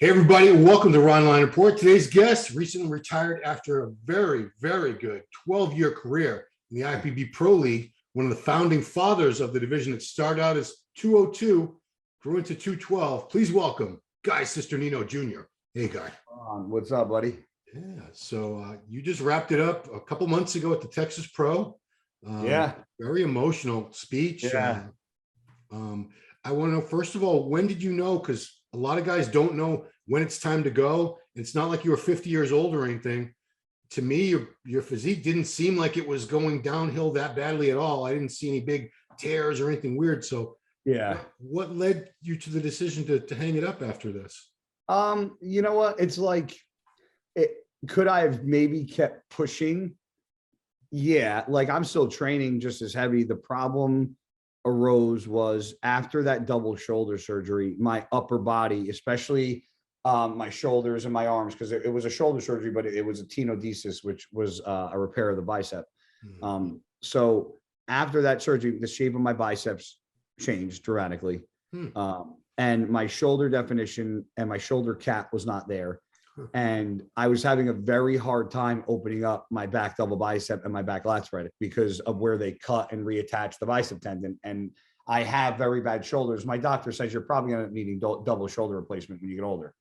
Hey, everybody, welcome to Ronline Report. Today's guest recently retired after a very, very good 12-year career in the IFBB Pro League, one of the founding fathers of the division that started out as 202, grew into 212. Please welcome Guy Cisternino Jr. Hey, Guy. What's up, buddy? Yeah, so you just wrapped it up a couple months ago at the Texas Pro. Yeah. Very emotional speech. Yeah. I want to know, first of all, when did you know? Because a lot of guys don't know when it's time to go. It's not like you were 50 years old or anything. To me, your physique didn't seem like it was going downhill that badly at all. I didn't see any big tears or anything weird. So Yeah. what led you to the decision to hang it up after this? You know what? It's like, could I have maybe kept pushing? Yeah. Like I'm still training just as heavy. The problem was after that double shoulder surgery, my upper body, especially my shoulders and my arms, because it was a shoulder surgery, but it was a tenodesis, which was a repair of the bicep. So after that surgery, the shape of my biceps changed dramatically. And my shoulder definition and my shoulder cap was not there. And I was having a very hard time opening up my back double bicep and my back lat spread because of where they cut and reattach the bicep tendon. And I have very bad shoulders. My doctor says you're probably going to end up needing double shoulder replacement when you get older.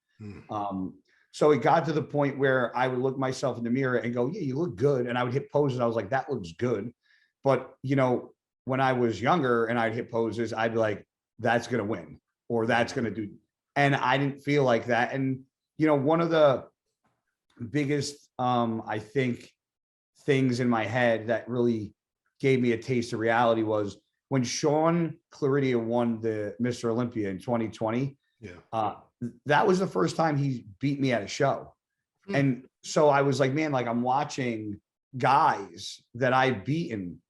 So it got to the point where I would look myself in the mirror and go, yeah, you look good. And I would hit poses. I was like, that looks good. But, you know, when I was younger and I'd hit poses, I'd be like, that's going to win or that's going to do. And I didn't feel like that. And, you know, one of the biggest, I think, things in my head that really gave me a taste of reality was when Sean Claridia won the Mr. Olympia in 2020. Yeah. That was the first time he beat me at a show. And so I was like, man, like I'm watching guys that I've beaten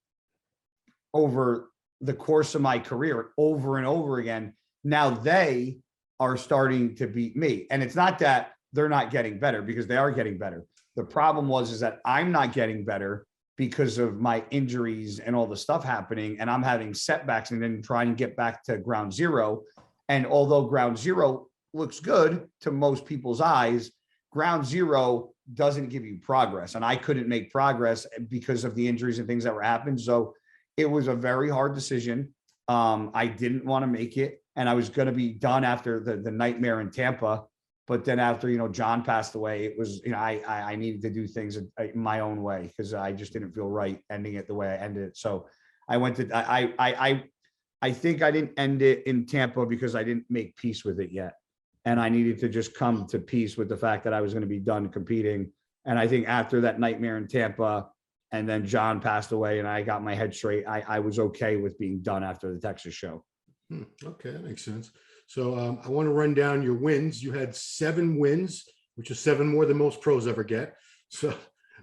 over the course of my career over and over again. Now they are starting to beat me. And it's not that they're not getting better, because they are getting better. The problem is that I'm not getting better because of my injuries and all the stuff happening. And I'm having setbacks and then trying to get back to ground zero. And although ground zero looks good to most people's eyes, ground zero doesn't give you progress. And I couldn't make progress because of the injuries and things that were happening. So it was a very hard decision. I didn't want to make it. And I was going to be done after the nightmare in Tampa. But then after, you know, John passed away, it was, you know, I needed to do things my own way because I just didn't feel right ending it the way I ended it. So I went to, I think I didn't end it in Tampa because I didn't make peace with it yet. And I needed to just come to peace with the fact that I was going to be done competing. And I think after that nightmare in Tampa and then John passed away and I got my head straight, I was okay with being done after the Texas show. Okay, that makes sense. So I want to run down your wins. You had 7 wins, which is 7 more than most pros ever get. So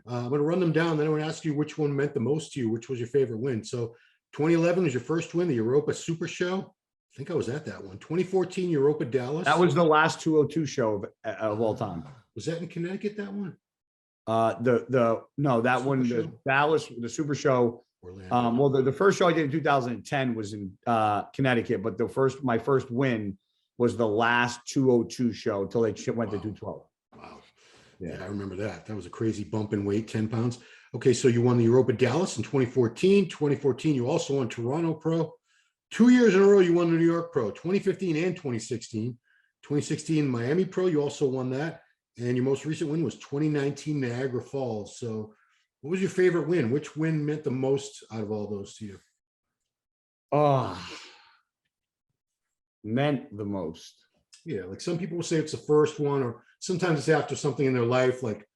I'm going to run them down. Then I want to ask you which one meant the most to you. Which was your favorite win? So 2011 was your first win, the Europa Super Show. I think I was at that one. 2014 Europa Dallas. That was the last 202 show of all time. Was that in Connecticut, that one? No, that Super one, Show? the Dallas, the Super Show. Orlando. Well, the first show I did in 2010 was in Connecticut, but my first win was the last 202 show until they went to 212. Wow. Yeah, I remember that. That was a crazy bump in weight, 10 pounds. Okay, so you won the Europa Dallas in 2014. 2014, you also won Toronto Pro. 2 years in a row, you won the New York Pro, 2015 and 2016. 2016 Miami Pro, you also won that. And your most recent win was 2019 Niagara Falls. So what was your favorite win? Which win meant the most out of all those to you? Oh, meant the most. Yeah, like some people will say it's the first one, or sometimes it's after something in their life, like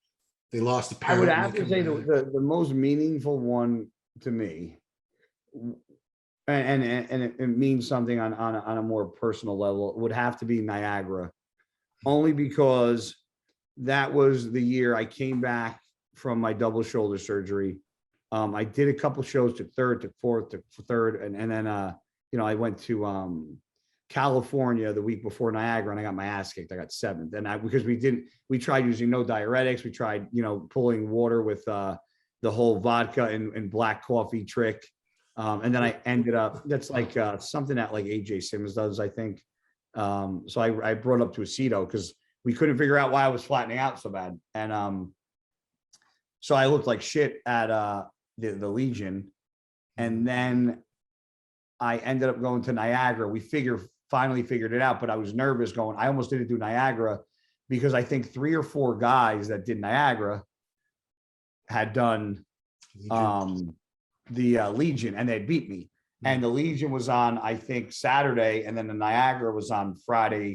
they lost a parent. I would have to say the most meaningful one to me, and it means something on a more personal level, would have to be Niagara, only because that was the year I came back from my double shoulder surgery. I did a couple shows to third, to fourth, to third, and then you know, I went to California the week before Niagara and I got my ass kicked. I got 7th. And because we tried using no diuretics. We tried, you know, pulling water with the whole vodka and black coffee trick. And then I ended up, that's like something that like AJ Simmons does, I think. So I brought up to Aceto because we couldn't figure out why I was flattening out so bad. And so I looked like shit at the Legion. And then I ended up going to Niagara. We finally figured it out, but I was nervous going. I almost didn't do Niagara because I think 3 or 4 guys that did Niagara had done the Legion, and they beat me. And the Legion was on, I think, Saturday, and then the Niagara was on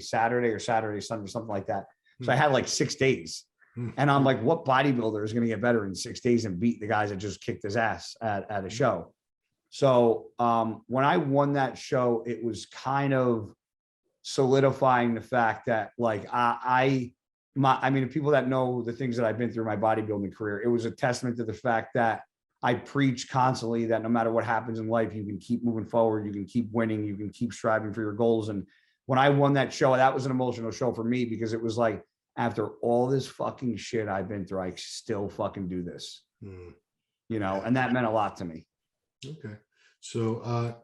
Saturday, or Sunday, something like that. So I had like 6 days. And I'm like, what bodybuilder is going to get better in 6 days and beat the guys that just kicked his ass at a show? So when I won that show, it was kind of solidifying the fact that, like, I mean, people that know the things that I've been through my bodybuilding career, it was a testament to the fact that I preach constantly that no matter what happens in life, you can keep moving forward, you can keep winning, you can keep striving for your goals. And when I won that show, that was an emotional show for me, because it was like, after all this fucking shit I've been through, I still fucking do this, you know, and that meant a lot to me. Okay. So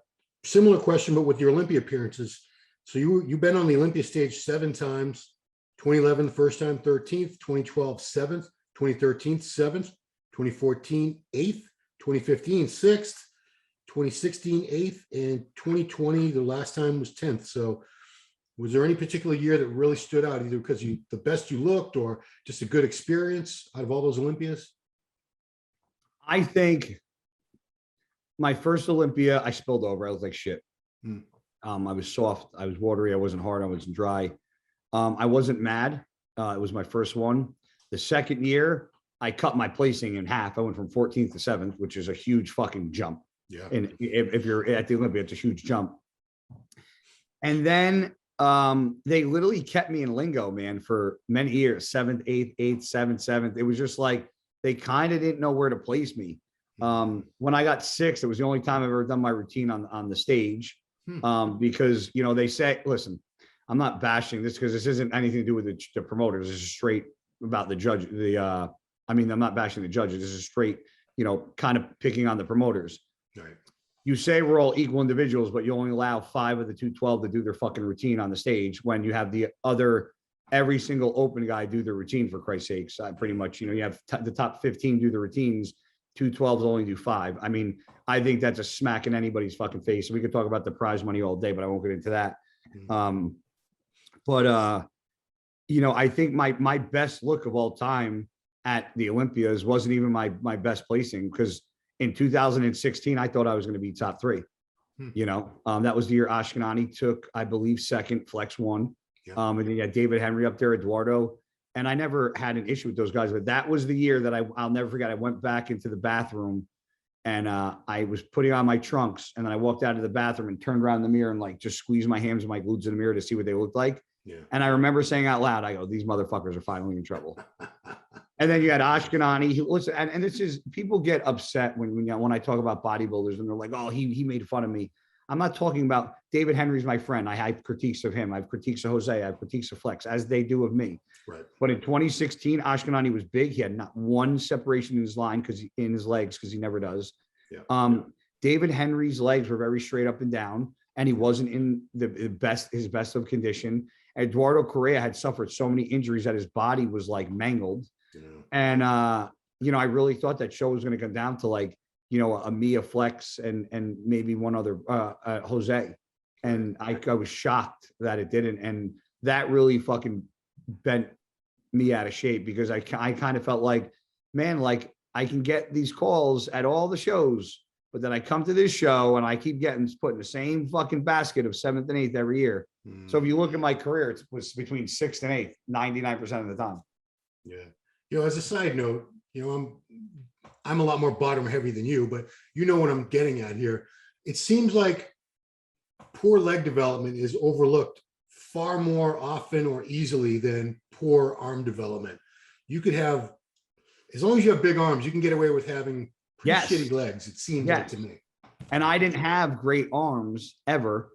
similar question, but with your Olympia appearances. So you've been on the Olympia stage 7 times, 2011, the first time, 13th, 2012, 7th, 2013, 7th, 2014, 8th, 2015, 6th, 2016, 8th, and 2020, the last time was 10th. So was there any particular year that really stood out, either because the best you looked or just a good experience out of all those Olympias? I think my first Olympia, I spilled over. I looked like shit. I was soft. I was watery. I wasn't hard. I wasn't dry. I wasn't mad. It was my first one. The second year, I cut my placing in half. I went from 14th to 7th, which is a huge fucking jump. Yeah. And if you're at the Olympia, it's a huge jump. And then they literally kept me in lingo, man, for many years. 7th, 8th, 8th, 7th, 7th. It was just like they kind of didn't know where to place me. When I got 6th, it was the only time I've ever done my routine on the stage. Because, you know, they say, listen, I'm not bashing this because this isn't anything to do with the promoters. This is straight about the judge. I mean, I'm not bashing the judges. This is straight, you know, kind of picking on the promoters. Right. You say we're all equal individuals, but you only allow 5 of the 212 to do their fucking routine on the stage, when you have every single open guy do their routine, for Christ's sakes. Pretty much, you know, you have the top 15 do the routines, 212s only do 5. I mean, I think that's a smack in anybody's fucking face. We could talk about the prize money all day, but I won't get into that. You know, I think my best look of all time at the Olympias wasn't even my best placing, because in 2016, I thought I was going to be top 3. You know, that was the year Ashkenani took, I believe, 2nd, Flex 1. And then you had David Henry up there, Eduardo. And I never had an issue with those guys, but that was the year that I'll never forget. I went back into the bathroom and I was putting on my trunks, and then I walked out of the bathroom and turned around in the mirror and like just squeezed my hands and my glutes in the mirror to see what they looked like. Yeah. And I remember saying out loud, I go, these motherfuckers are finally in trouble. And then you had Ashkenani. Listen, and this is, people get upset when I talk about bodybuilders and they're like, oh, he made fun of me. I'm not talking about David Henry's my friend. I have critiques of him. I have critiques of Jose. I have critiques of Flex, as they do of me. Right. But in 2016, Ashkenani was big. He had not one separation in his line in his legs, because he never does. Yeah. David Henry's legs were very straight up and down, and he wasn't in his best of condition. Eduardo Correa had suffered so many injuries that his body was like mangled. Yeah. And you know, I really thought that show was going to come down to like, you know, a Mia Flex and maybe one other Jose. And I was shocked that it didn't. And that really fucking bent me out of shape, because I kind of felt like, man, like I can get these calls at all the shows, but then I come to this show and I keep getting put in the same fucking basket of 7th and 8th every year. So if you look at my career, it was between 6th and 8th, 99% of the time. Yeah. You know, as a side note, you know, I'm a lot more bottom heavy than you, but you know what I'm getting at here. It seems like poor leg development is overlooked far more often or easily than poor arm development. You could have, as long as you have big arms, you can get away with having pretty shitty legs. It seems like to me. And I didn't have great arms ever,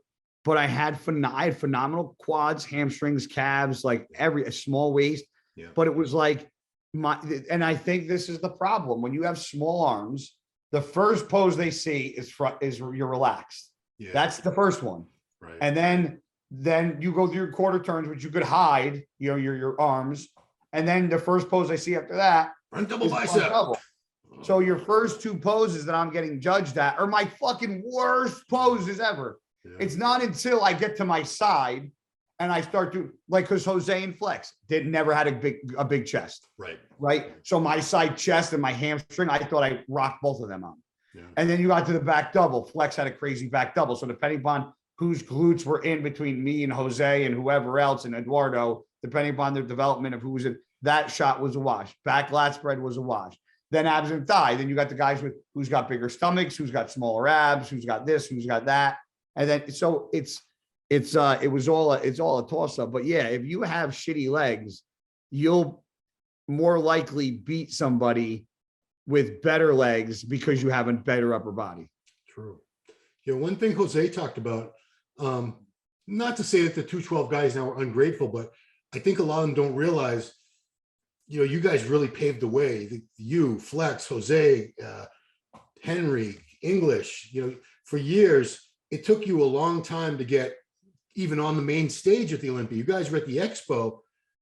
but I had phenomenal quads, hamstrings, calves, like a small waist. Yeah. But it was like and I think this is the problem. When you have small arms, the first pose they see is you're relaxed. Yeah. That's the first one. Right. And then Then you go through your quarter turns, which you could hide, you know, your arms. And then the first pose I see after that Front double is front bicep. double. So your first two poses that I'm getting judged at are my fucking worst poses ever. Yeah. It's not until I get to my side and I start to like, because Jose and Flex never had a big chest. Right. So my side chest and my hamstring, I thought I rocked both of them on. Yeah. And then you got to the back double. Flex had a crazy back double. So depending upon whose glutes were in between me and Jose and whoever else and Eduardo, depending upon their development of who was in, that shot was a wash. Back lat spread was a wash. Then abs and thigh. Then you got the guys with who's got bigger stomachs, who's got smaller abs, who's got this, who's got that. And then so it's all a toss up. But yeah, if you have shitty legs, you'll more likely beat somebody with better legs because you have a better upper body. True. Yeah, one thing Jose talked about, not to say that the 212 guys now are ungrateful, but I think a lot of them don't realize, you know, you guys really paved the way. You, Flex, Jose, Henry, English, you know, for years, it took you a long time to get even on the main stage at the Olympia. You guys were at the Expo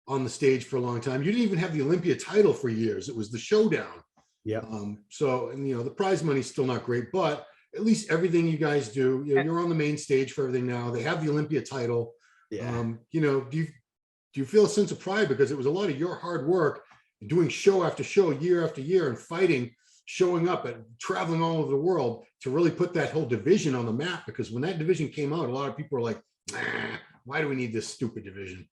on the stage for a long time. You didn't even have the Olympia title for years. It was the Showdown. Yeah. So, and you know, the prize money's still not great, but at least everything you guys do, you know, you're on the main stage for everything now. They have the Olympia title. Yeah. You know, do you feel a sense of pride because it was a lot of your hard work doing show after show, year after year, and fighting, showing up and traveling all over the world to really put that whole division on the map? Because when that division came out, a lot of people were like, why do we need this stupid division?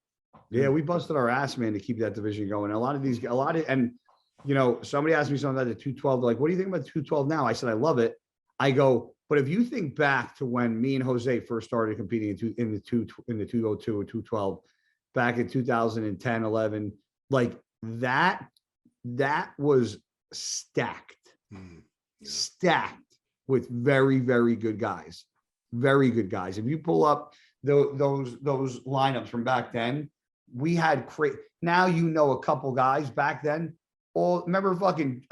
Yeah, we busted our ass, man, to keep that division going. And you know, somebody asked me something about the 212. Like, what do you think about the 212 now? I said, I love it. I go, but if you think back to when me and Jose first started competing in the 202 or 212 back in 2010, 11, like that was stacked, stacked with very, very good guys, very good guys. If you pull up those lineups from back then, we had now, you know, a couple guys back then. Well, remember fucking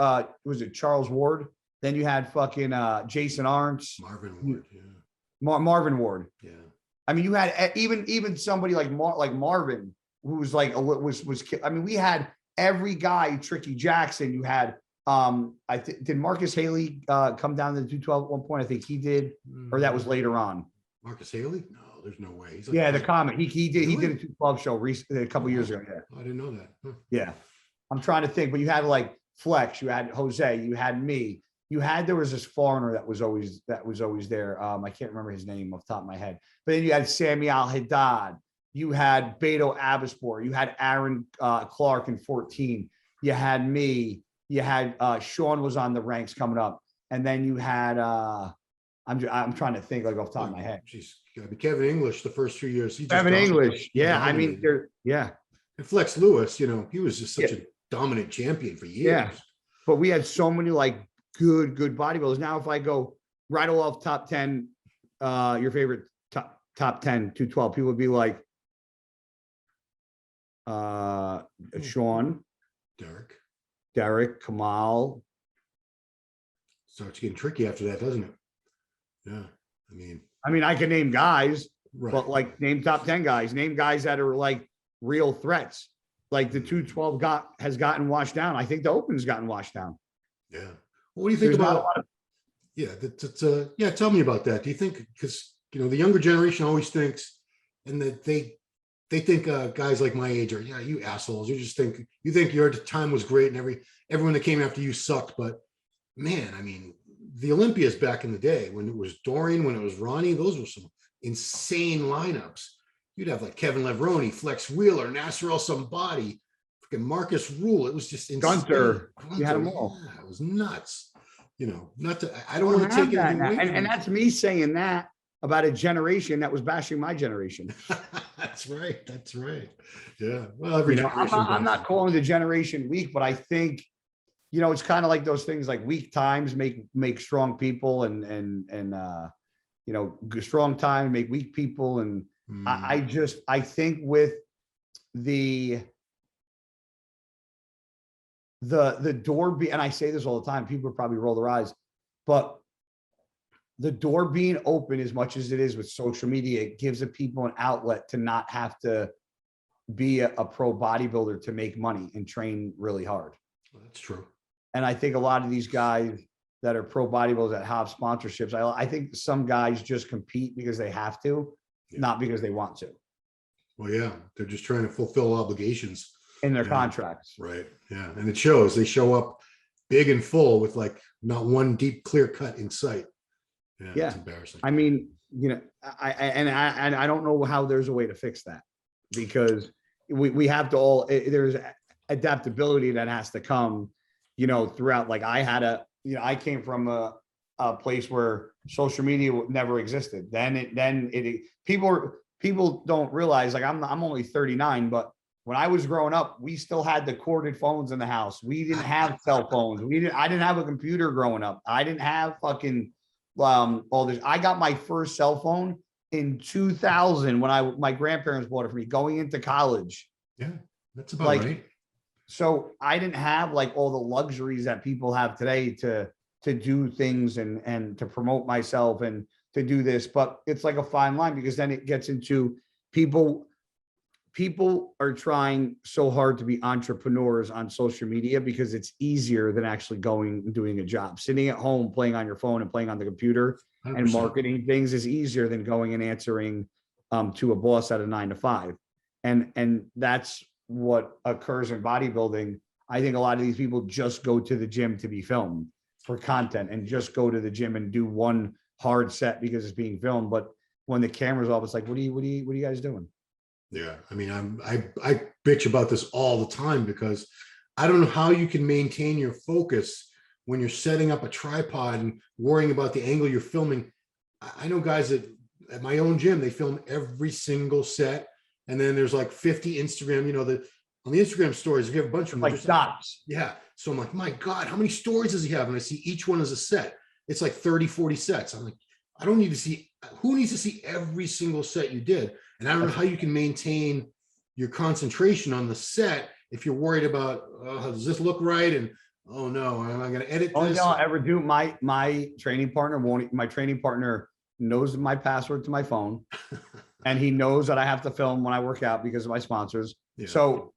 was it Charles Ward? Then you had fucking Jason Arntz, Marvin Ward, yeah. Marvin Ward. Yeah. I mean, you had even somebody like Marvin, who was like I mean, we had every guy. Tricky Jackson. You had did Marcus Haley come down to the 212 at one point? I think he did, or that was later on. Marcus Haley? No, there's no way. He's like, yeah, the Comet. He did. Really? He did a 212 show a couple years ago. Yeah, I didn't know that. Huh. Yeah, I'm trying to think, but you had like Flex, you had Jose, you had me. There was this foreigner that was always there. I can't remember his name off the top of my head. But then you had Sami Al-Haddad. You had Beto Abispor. You had Aaron Clark in 14. You had me. You had Sean was on the ranks coming up. And then you had I'm trying to think like off the top of my head. Geez, gotta be Kevin English the first 2 years. Kevin English. Yeah, I mean, yeah. And Flex Lewis, you know, he was just such a dominant champion for years. Yeah. But we had so many like good bodybuilders. Now, if I go right off top 10, your favorite top 10, 212, people would be like Sean, Derek, Kamal. Starts getting tricky after that, doesn't it? Yeah. I mean, I can name guys, right, but like name top 10 guys, name guys that are like real threats. Like the 212 has gotten washed down. I think the Open's gotten washed down. Yeah. What do you think about? Yeah, tell me about that. Do you think, because you know the younger generation always thinks, and that they think guys like my age are, yeah, you assholes. You think your time was great and everyone that came after you sucked. But man, I mean, the Olympias back in the day when it was Dorian, when it was Ronnie, those were some insane lineups. You'd have like Kevin Levrone, Flex Wheeler, Nasser El Somebody, freaking Marcus Rule. It was just insane. Gunter. You had them all. Yeah, it was nuts. You know, I don't want to take anything away from and that's me saying that about a generation that was bashing my generation. That's right. Yeah. Well, every generation. I'm not calling the generation weak, but I think, you know, it's kind of like those things like weak times make strong people, and you know, strong times make weak people, and I think with the door be, and I say this all the time, people probably roll their eyes, but the door being open as much as it is with social media, it gives the people an outlet to not have to be a pro bodybuilder to make money and train really hard. Well, that's true. And I think a lot of these guys that are pro bodybuilders that have sponsorships, I think some guys just compete because they have to, not because they want to. Well, yeah, they're just trying to fulfill obligations In their contracts. Right. Yeah. And it shows. They show up big and full with like not one deep clear cut in sight. Yeah. It's embarrassing. I mean, I don't know how there's a way to fix that, because we have to all, there's adaptability that has to come, throughout. Like I came from a place where social media never existed. People don't realize, like, I'm only 39, but when I was growing up, we still had the corded phones in the house. We didn't have cell phones. I didn't have a computer growing up. I didn't have fucking all this. I got my first cell phone in 2000 when my grandparents bought it for me going into college. Yeah, that's about right. So I didn't have like all the luxuries that people have today to do things and to promote myself and to do this. But it's like a fine line, because then it gets into people are trying so hard to be entrepreneurs on social media because it's easier than actually going and doing a job. Sitting at home, playing on your phone and playing on the computer 100%. And marketing things is easier than going and answering to a boss at a 9 to 5. And that's what occurs in bodybuilding. I think a lot of these people just go to the gym to be filmed for content and just go to the gym and do one hard set because it's being filmed. But when the camera's off, it's like, what are you guys doing? Yeah. I mean, I bitch about this all the time because I don't know how you can maintain your focus when you're setting up a tripod and worrying about the angle you're filming. I know guys at my own gym, they film every single set. And then there's like 50 Instagram, on the Instagram stories, if you have a bunch of them, like stops. Yeah. So I'm like, my God, how many stories does he have? And I see each one as a set. It's like 30, 40 sets. I'm like, I don't need to see, who needs to see every single set you did? And I don't know how you can maintain your concentration on the set if you're worried about, does this look right? And, oh no, am I going to edit this? Only thing I'll ever do, my training partner knows my password to my phone. And he knows that I have to film when I work out because of my sponsors. Yeah. So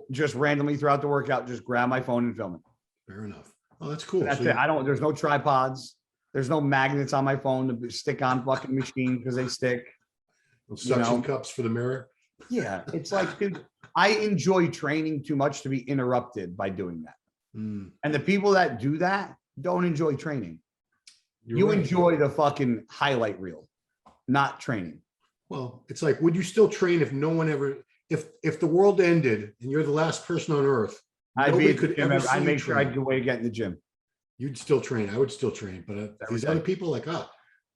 just randomly throughout the workout, just grab my phone and film it. Fair enough. Oh, that's cool. That's it. There's no tripods. There's no magnets on my phone to stick on fucking machine because they stick. Suction cups for the mirror. Yeah. It's like, dude, I enjoy training too much to be interrupted by doing that. And the people that do that don't enjoy training. You right. Enjoy the fucking highlight reel, not training. Well, it's like, would you still train if no one ever, if the world ended and you're the last person on earth, I'd make sure I'd go away to get in the gym. You'd still train. I would still train, but these other people like, I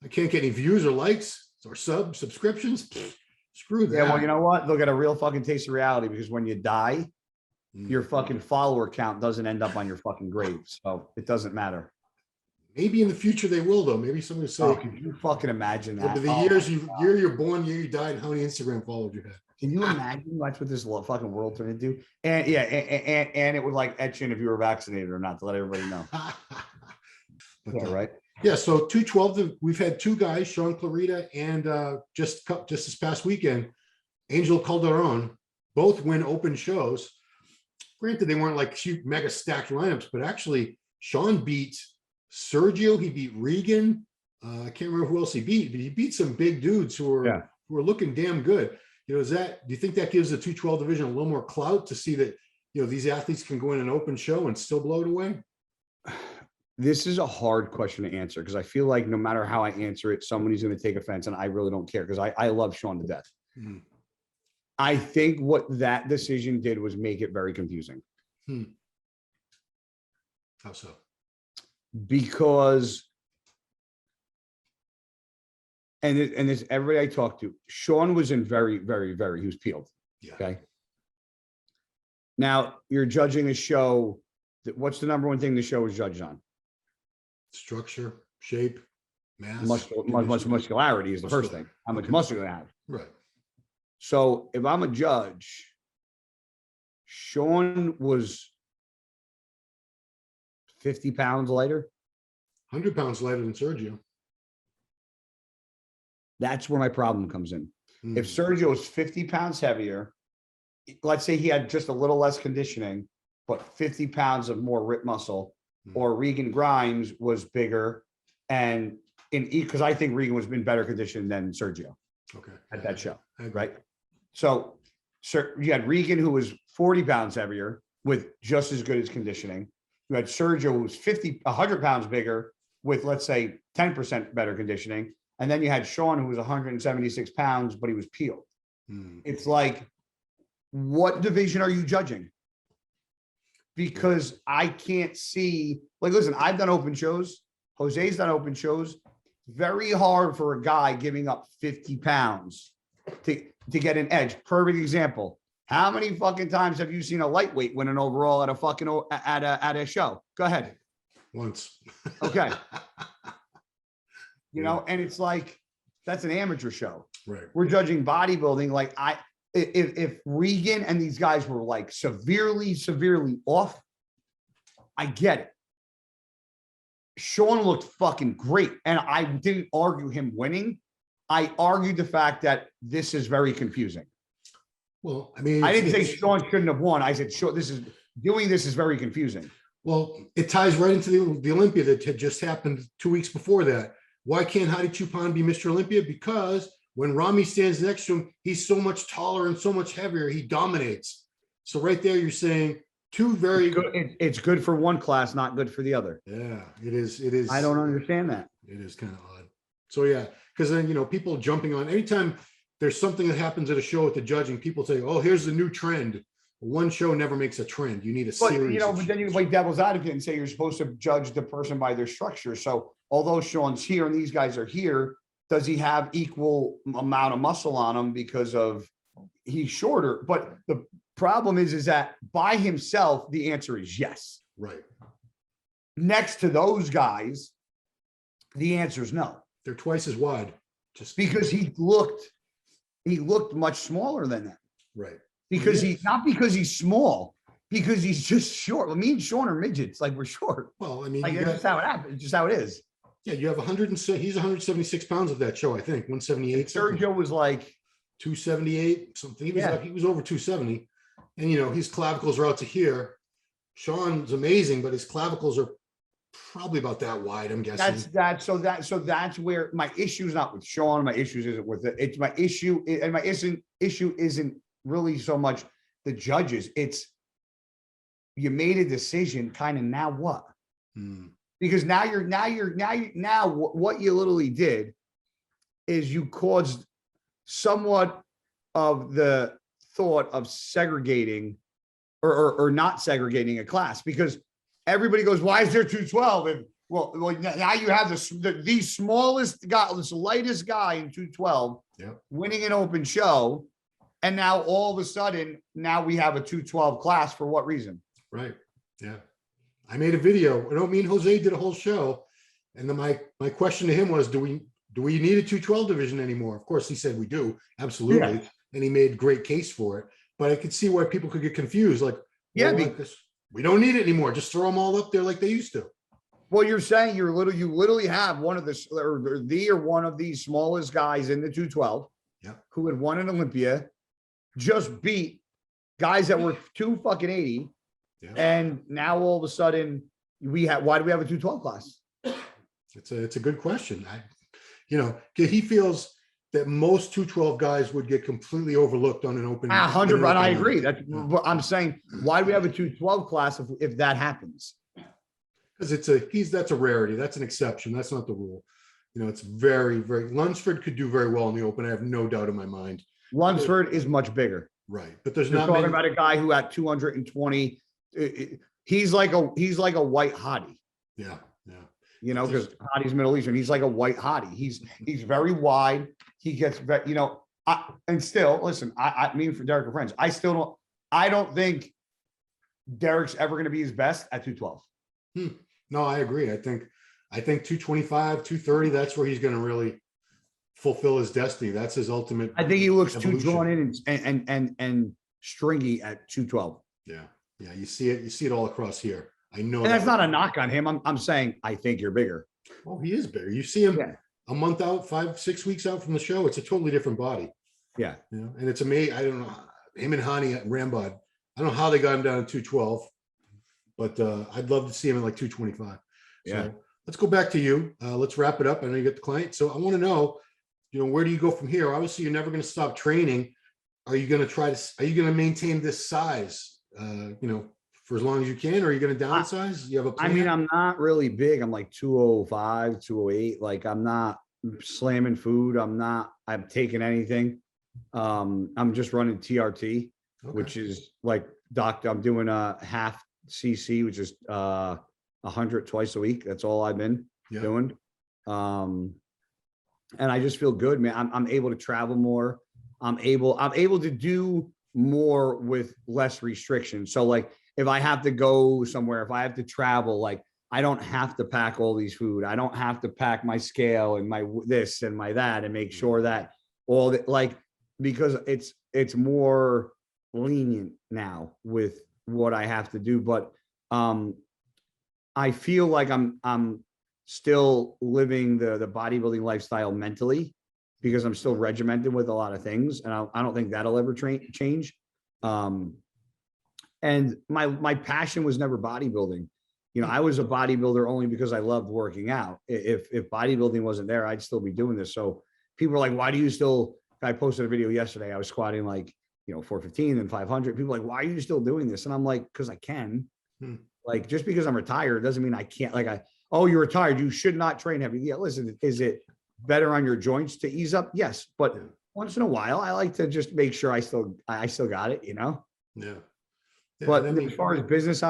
can't get any views or likes or subscriptions. Screw that. Yeah, well, you know what? They'll get a real fucking taste of reality, because when you die, your fucking follower count doesn't end up on your fucking grave. So it doesn't matter. Maybe in the future they will, though. Maybe somebody will say, can you fucking imagine that? Year you're born, year you died, and how many Instagram followers you had. Can you imagine that's what this fucking world turned into? And yeah, and it would like etch in if you were vaccinated or not, to let everybody know. But, right. Yeah, so 212, we've had two guys, Sean Clarita and just this past weekend, Angel Calderon, both win open shows. Granted, they weren't like huge, mega stacked lineups, but actually Sean beat Sergio, he beat Regan. I can't remember who else he beat, but he beat some big dudes who were looking damn good. Do you think that gives the 212 division a little more clout to see that, these athletes can go in an open show and still blow it away? This is a hard question to answer, because I feel like no matter how I answer it, somebody's going to take offense, and I really don't care, because I love Sean to death. I think what that decision did was make it very confusing. How so? Because, and this everybody I talked to, Sean was in very, very, very, he was peeled. Yeah. Okay. Now you're judging a show. What's the number one thing the show is judged on? Structure, shape, mass. Muscularity is the first thing. How much muscle you have. Right. So if I'm a judge, Sean was 50 pounds lighter. 100 pounds lighter than Sergio. That's where my problem comes in. Hmm. If Sergio is 50 pounds heavier, let's say he had just a little less conditioning, but 50 pounds of more rip muscle, or Regan Grimes was bigger, and because I think Regan was been better conditioned than Sergio at that show, right? So you had Regan, who was 40 pounds heavier with just as good as conditioning. You had Sergio, who was 100 pounds bigger with, let's say, 10% better conditioning. And then you had Sean, who was 176 pounds, but he was peeled. It's like, what division are you judging? Because I can't see, like, listen, I've done open shows. Jose's done open shows. Very hard for a guy giving up 50 pounds to get an edge. Perfect example. How many fucking times have you seen a lightweight win an overall at a fucking at a show? Go ahead. Once. Okay. You know, and it's like, that's an amateur show. Right. We're judging bodybuilding. Like, if Regan and these guys were like severely off, I get it. Sean looked fucking great. And I didn't argue him winning. I argued the fact that this is very confusing. Well, I mean, I didn't say Sean shouldn't have won. I said, Sean, this is very confusing. Well, it ties right into the Olympia that had just happened 2 weeks before that. Why can't Hadi Chupan be Mr. Olympia? Because when Rami stands next to him, he's so much taller and so much heavier. He dominates. So right there, you're saying two very good. It's good for one class, not good for the other. Yeah, it is. It is. I don't understand that. It is kind of odd. So yeah, because then, people jumping on anytime there's something that happens at a show at the judging, people say, oh, here's the new trend. One show never makes a trend. You need a series. But then you play devil's advocate and say you're supposed to judge the person by their structure. So although Sean's here and these guys are here, does he have equal amount of muscle on him because of he's shorter? But the problem is that by himself, the answer is yes. Right. Next to those guys, the answer is no. They're twice as wide. Just because he looked much smaller than them. Right. Because not because he's small, because he's just short. Well, me and Sean are midgets, like we're short. Well, I mean, like, that's just how it happens. It's just how it is. Yeah, you have 100. He's 176 pounds of that show, I think. 178. Sergio was like 278 something. He was over 270, and his clavicles are out to here. Sean's amazing, but his clavicles are probably about that wide, I'm guessing. So that's where my issue is not with Sean. My issue isn't with it. It's my issue, and my issue isn't really so much the judges. It's you made a decision, kind of, now what? Because now what you literally did is you caused somewhat of the thought of segregating or not segregating a class, because everybody goes, why is there 212? Well, now you have the smallest guy, this lightest guy in 212 winning an open show. And now all of a sudden, now we have a 212 class. For what reason? Right. Yeah. I made a video. Me and Jose did a whole show. And then my question to him was, do we need a 212 division anymore? Of course, he said we do. Absolutely. Yeah. And he made a great case for it. But I could see why people could get confused. Like, because we don't need it anymore. Just throw them all up there like they used to. Well, you're saying you literally have one of one of these smallest guys in the 212 who had won an Olympia, just beat guys that were 280. Yeah. And now all of a sudden why do we have a 212 class? It's a good question. He feels that most 212 guys would get completely overlooked on an open. 100, but I agree. That's what I'm saying. Why do we have a 212 class if that happens? Because that's a rarity. That's an exception. That's not the rule. It's very, very. Lunsford could do very well in the open. I have no doubt in my mind. Lunsford is much bigger. Right, but there's You're not talking many... about a guy who at 220. He's like a white hottie. Yeah. Because Hottie's Middle Eastern. He's like a white hottie. He's very wide. He gets very, and still listen. I mean, for Derek are friends. I don't think Derek's ever going to be his best at 212. No, I agree. I think 225, 230. That's where he's going to really fulfill his destiny. That's his ultimate. I think he looks evolution. too drawn in and stringy at 212. Yeah. You see it all across here. I know. And that's not a knock on him. I'm saying I think you're bigger. Oh, he is bigger. You see him Yeah. a month out, 5, 6 weeks out from the show. It's a totally different body. Yeah. You know, and it's amazing. I don't know him and Hani at Rambod. I don't know how they got him down to 212, but I'd love to see him at like 225. Yeah. So let's go back to you. Let's wrap it up. I know you got the client. So I want to know, where do you go from here? Obviously, you're never going to stop training. Are you going to maintain this size, for as long as you can, or are you going to downsize? You have a plan? I mean, I'm not really big. I'm like 205, 208. Like I'm not slamming food. I'm taking anything. I'm just running TRT, which is like I'm doing a half CC, which is 100 twice a week. That's all I've been doing. And I just feel good, man. I'm able to travel more. I'm able to do more with less restrictions. So like if I have to go somewhere, if I have to travel, like I don't have to pack all these food. I don't have to pack my scale and my this and my that and make sure that all that, like, because it's more lenient now with what I have to do. But I feel like I'm still living the bodybuilding lifestyle mentally, because I'm still regimented with a lot of things, and I don't think that'll ever change. And my passion was never bodybuilding. I was a bodybuilder only because I loved working out. If bodybuilding wasn't there, I'd still be doing this. So people are like, why do you still, I posted a video yesterday, I was squatting like, 415 and 500. People are like, why are you still doing this? And I'm like, because I can. Like, just because I'm retired doesn't mean I can't. Like, oh, you're retired, you should not train heavy. Yeah, listen, is it better on your joints to ease up? Yes, but once in a while, I like to just make sure I still got it. Yeah. But as far as business,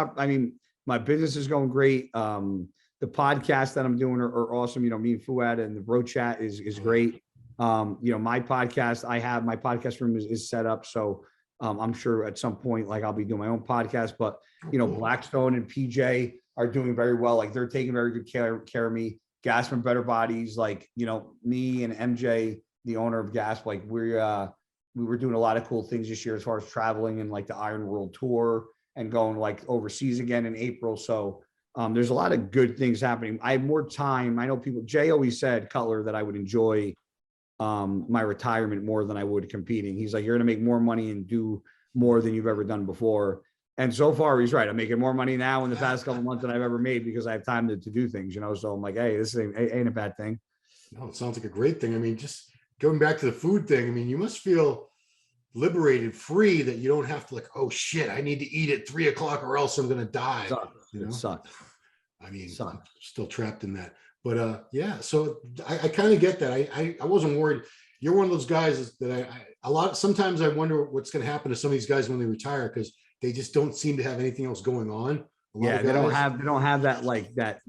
my business is going great. The podcasts that I'm doing are awesome. Me and Fuad and the Bro Chat is great. My podcast, my podcast room is set up. So I'm sure at some point, like I'll be doing my own podcast, but Blackstone and PJ are doing very well. Like they're taking very good care of me. Gasp and Better Bodies, like, me and MJ, the owner of Gasp, like we were doing a lot of cool things this year as far as traveling and like the Iron World Tour and going like overseas again in April. So there's a lot of good things happening. I have more time. I know Jay always said, Cutler, that I would enjoy my retirement more than I would competing. He's like, you're going to make more money and do more than you've ever done before. And so far he's right. I'm making more money now in the past couple of months than I've ever made, because I have time to do things, So I'm like, hey, this ain't a bad thing. No, it sounds like a great thing. I mean, just going back to the food thing, I mean, you must feel liberated, free, that you don't have to like, oh shit, I need to eat at 3 o'clock or else I'm going to die. It sucks. I mean, I'm still trapped in that. But so I kind of get that. I wasn't worried. You're one of those guys that sometimes I wonder what's going to happen to some of these guys when they retire, because they just don't seem to have anything else going on. Yeah, they don't have that, like that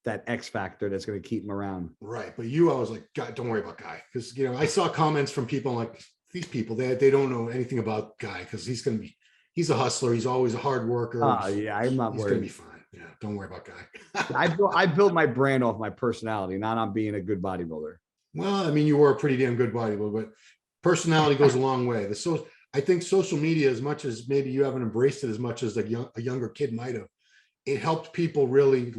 X factor that's going to keep them around. Right. But I was like, God, don't worry about Guy. Because, I saw comments from people like, these people, they don't know anything about Guy, because he's a hustler. He's always a hard worker. I'm not worried. He's going to be fine. Yeah, don't worry about Guy. I built my brand off my personality, not on being a good bodybuilder. Well, I mean, you were a pretty damn good bodybuilder, but personality goes a long way. I think social media, as much as maybe you haven't embraced it as much as a younger kid might have, it helped people really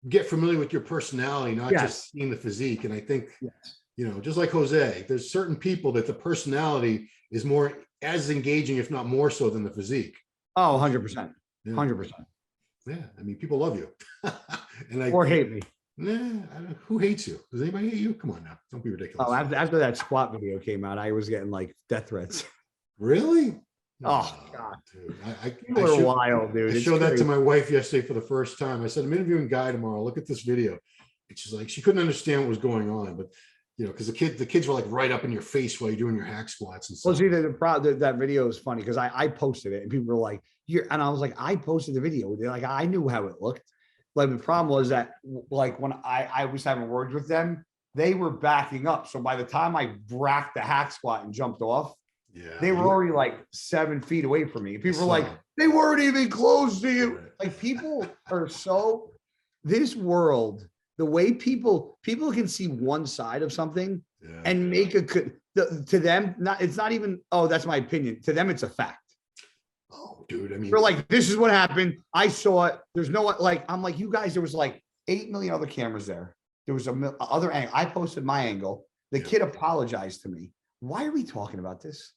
get familiar with your personality, not just seeing the physique. And I think, just like Jose, there's certain people that the personality is more as engaging, if not more so, than the physique. Oh, 100%. 100%. Yeah. I mean, people love you. Or hate me. Nah, who hates you? Does anybody hate you? Come on now. Don't be ridiculous. Oh, after that squat video came out, I was getting like death threats. Really? Oh, God. Dude. You were wild, dude. I showed that to my wife yesterday for the first time. I said, I'm interviewing Guy tomorrow. Look at this video. And she's like, she couldn't understand what was going on, but because the kids were like right up in your face while you're doing your hack squats and stuff. Well, see, that video is funny because I posted it and people were like, and I was like, I posted the video. They're like, I knew how it looked. Like the problem was that, like when I was having words with them, they were backing up. So by the time I bracked the hack squat and jumped off, they were already like 7 feet away from me. People were like, they weren't even close to you. Right. Like people are this world, the way people can see one side of something and make to them, it's not even, oh, that's my opinion. To them, it's a fact. Oh, dude. I mean, they're like, this is what happened. I saw it. There's no, like, I'm like, you guys, there was like 8 million other cameras there. There was other angle. I posted my angle. The kid apologized to me. Why are we talking about this?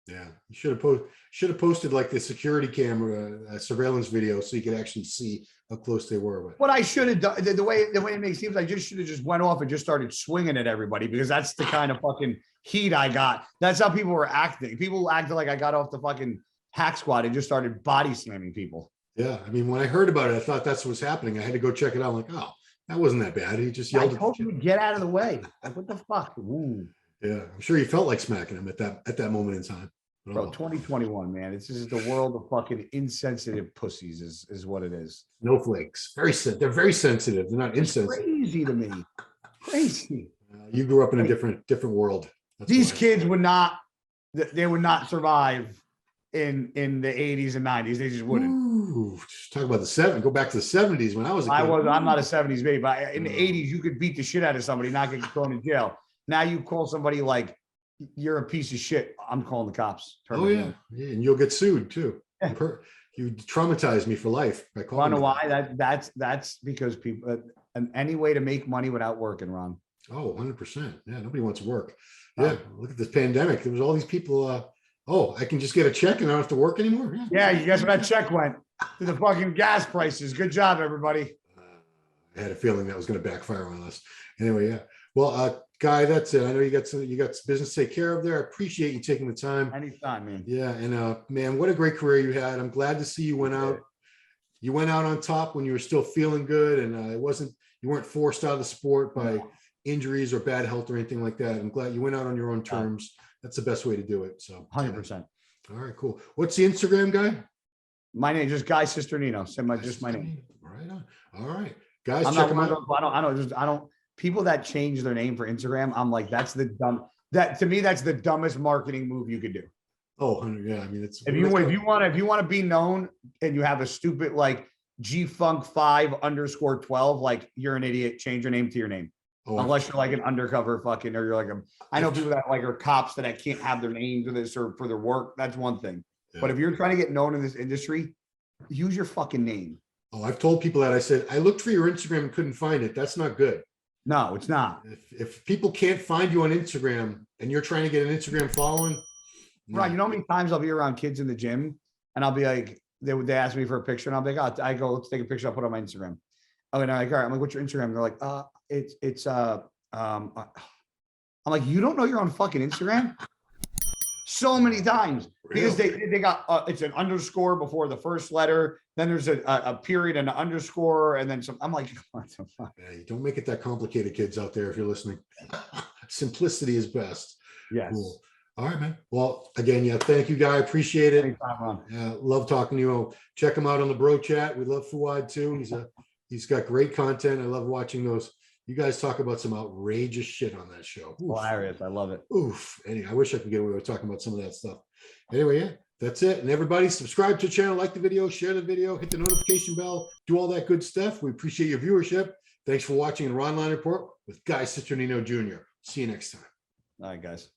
Yeah, you should have posted like the security camera surveillance video so you could actually see how close they were. But what I should have done, the way it makes seems, I just should have just went off and just started swinging at everybody, because that's the kind of fucking heat I got. That's how people were acting. People acted like I got off the fucking hack squad and just started body slamming people. Yeah, I mean, when I heard about it, I thought that's what was happening. I had to go check it out. I'm like, oh, that wasn't that bad. He just yelled. I told him to get out of the way. Like, what the fuck? Ooh. Yeah, I'm sure you felt like smacking him at that moment in time. Bro, 2021, man. This is the world of fucking insensitive pussies, is what it is. Snowflakes. They're very sensitive. They're not insensitive. Crazy to me. Crazy. You grew up in a different world. That's These why. kids would not survive in the 80s and 90s. They just wouldn't. Ooh, just talk about the 70s. Go back to the 70s when I was a kid. I'm not a 70s baby, but in the 80s, you could beat the shit out of somebody, not get thrown in jail. Now you call somebody like, you're a piece of shit, I'm calling the cops. Oh yeah, and you'll get sued too. Yeah. You traumatized me for life by calling. I know why? That's because people, and any way to make money without working, Ron. Oh, 100%. Yeah, nobody wants to work. Yeah, look at this pandemic. There was all these people. I can just get a check and I don't have to work anymore. Yeah, you guess where that check went? To the fucking gas prices. Good job, everybody. I had a feeling that was going to backfire on us. Anyway, yeah. Well, Guy, that's it. I know you got some business to take care of there. I appreciate you taking the time. Anytime, man. Yeah, and man, what a great career you had. I'm glad to see you went out. You went out on top when you were still feeling good, and you weren't forced out of the sport by injuries or bad health or anything like that. I'm glad you went out on your own terms. That's the best way to do it. So 100%. All right, cool. What's the Instagram, Guy? My name is just Guy Cisternino. Just my name. Right on. All right, guys, I'm check not, them out. I don't. People that change their name for Instagram, I'm like, to me, that's the dumbest marketing move you could do. Oh, yeah. I mean, it's if you want to be known and you have a stupid like GFunk5_12, like, you're an idiot. Change your name to your name. Unless you're like an undercover fucking, or you're like I know people that like are cops that can't have their names or this or for their work. That's one thing. Yeah. But if you're trying to get known in this industry, use your fucking name. Oh, I've told people that. I said, I looked for your Instagram and couldn't find it. That's not good. No, it's not. If people can't find you on Instagram and you're trying to get an Instagram following. Right. You know how many times I'll be around kids in the gym and I'll be like, they ask me for a picture and I'll be like, I go, let's take a picture. I'll put it on my Instagram. Oh, and I'm like, all right. I'm like, what's your Instagram? And they're like, I'm like, you don't know you're on fucking Instagram? So many times because they got it's an underscore before the first letter, then there's a period and an underscore, and then some. I'm like, what the fuck? Yeah, don't make it that complicated, kids out there. If you're listening, simplicity is best. Yes. Cool. All right, man. Well, again, yeah, thank you, Guy. Appreciate it. Anytime, love talking to you. Check him out on the Bro Chat. We love Fuad too. He's got great content. I love watching those. You guys talk about some outrageous shit on that show. Hilarious. I love it. Oof. Anyway, I wish I could get away with talking about some of that stuff. Anyway, yeah, that's it. And everybody subscribe to the channel, like the video, share the video, hit the notification bell, do all that good stuff. We appreciate your viewership. Thanks for watching the Ronline Report with Guy Cisternino Jr. See you next time. All right, guys.